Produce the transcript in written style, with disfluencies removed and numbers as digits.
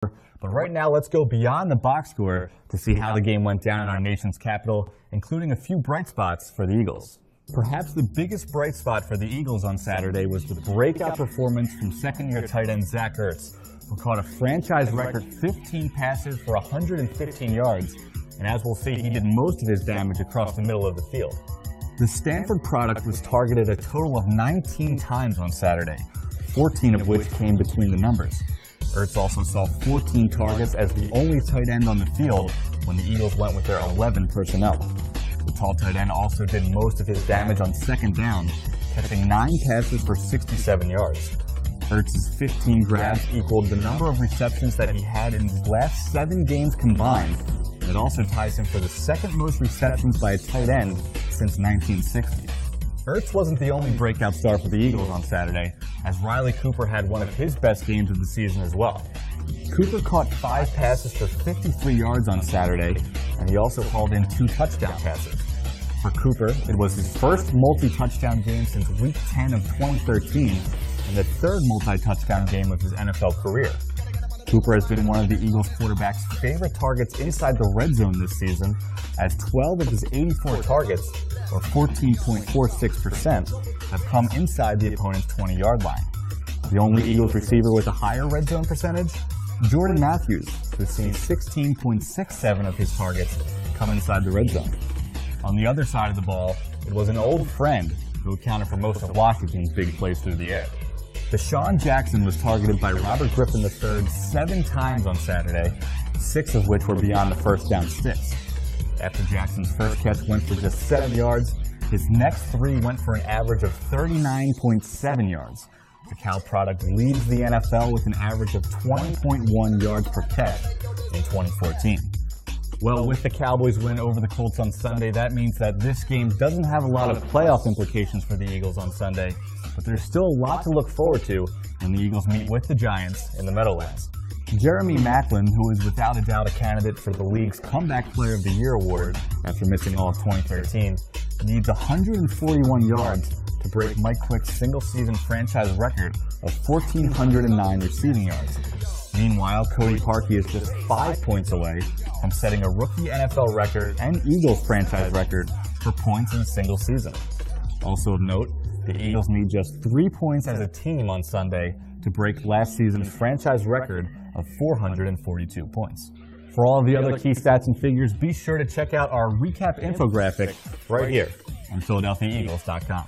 But right now, let's go beyond the box score to see how the game went down in our nation's capital, including a few bright spots for the Eagles. Perhaps the biggest bright spot for the Eagles on Saturday was the breakout performance from second-year tight end Zach Ertz, who caught a franchise record 15 passes for 115 yards, and as we'll see, he did most of his damage across the middle of the field. The Stanford product was targeted a total of 19 times on Saturday, 14 of which came between the numbers. Ertz also saw 14 targets as the only tight end on the field when the Eagles went with their 11 personnel. The tall tight end also did most of his damage on second down, catching 9 passes for 67 yards. Ertz's 15 grabs equaled the number of receptions that he had in his last 7 games combined, and it also ties him for the second most receptions by a tight end since 1960. Ertz wasn't the only breakout star for the Eagles on Saturday, as Riley Cooper had one of his best games of the season as well. Cooper caught 5 passes for 53 yards on Saturday, and he also hauled in 2 touchdown passes. For Cooper, it was his first multi-touchdown game since Week 10 of 2013, and the third multi-touchdown game of his NFL career. Cooper has been one of the Eagles quarterback's favorite targets inside the red zone this season, as 12 of his 84 targets, or 14.46%, have come inside the opponent's 20-yard line. The only Eagles receiver with a higher red zone percentage? Jordan Matthews, who's seen 16.67 of his targets come inside the red zone. On the other side of the ball, it was an old friend who accounted for most of Washington's big plays through the air. Deshaun Jackson was targeted by Robert Griffin III 7 times on Saturday, 6 of which were beyond the first down sticks. After Jackson's first catch went for just 7 yards, his next 3 went for an average of 39.7 yards. The Cal product leads the NFL with an average of 20.1 yards per catch in 2014. Well, with the Cowboys win over the Colts on Sunday, that means that this game doesn't have a lot of playoff implications for the Eagles on Sunday, but there's still a lot to look forward to when the Eagles meet with the Giants in the Meadowlands. Jeremy Maclin, who is without a doubt a candidate for the league's Comeback Player of the Year award after missing all of 2013, needs 141 yards to break Mike Quick's single-season franchise record of 1,409 receiving yards. Meanwhile, Cody Parkey is just 5 points away from setting a rookie NFL record and Eagles franchise record for points in a single season. Also of note, the Eagles need just 3 points as a team on Sunday to break last season's franchise record of 442 points. For all of the other key stats and figures, be sure to check out our recap infographic right here on PhiladelphiaEagles.com.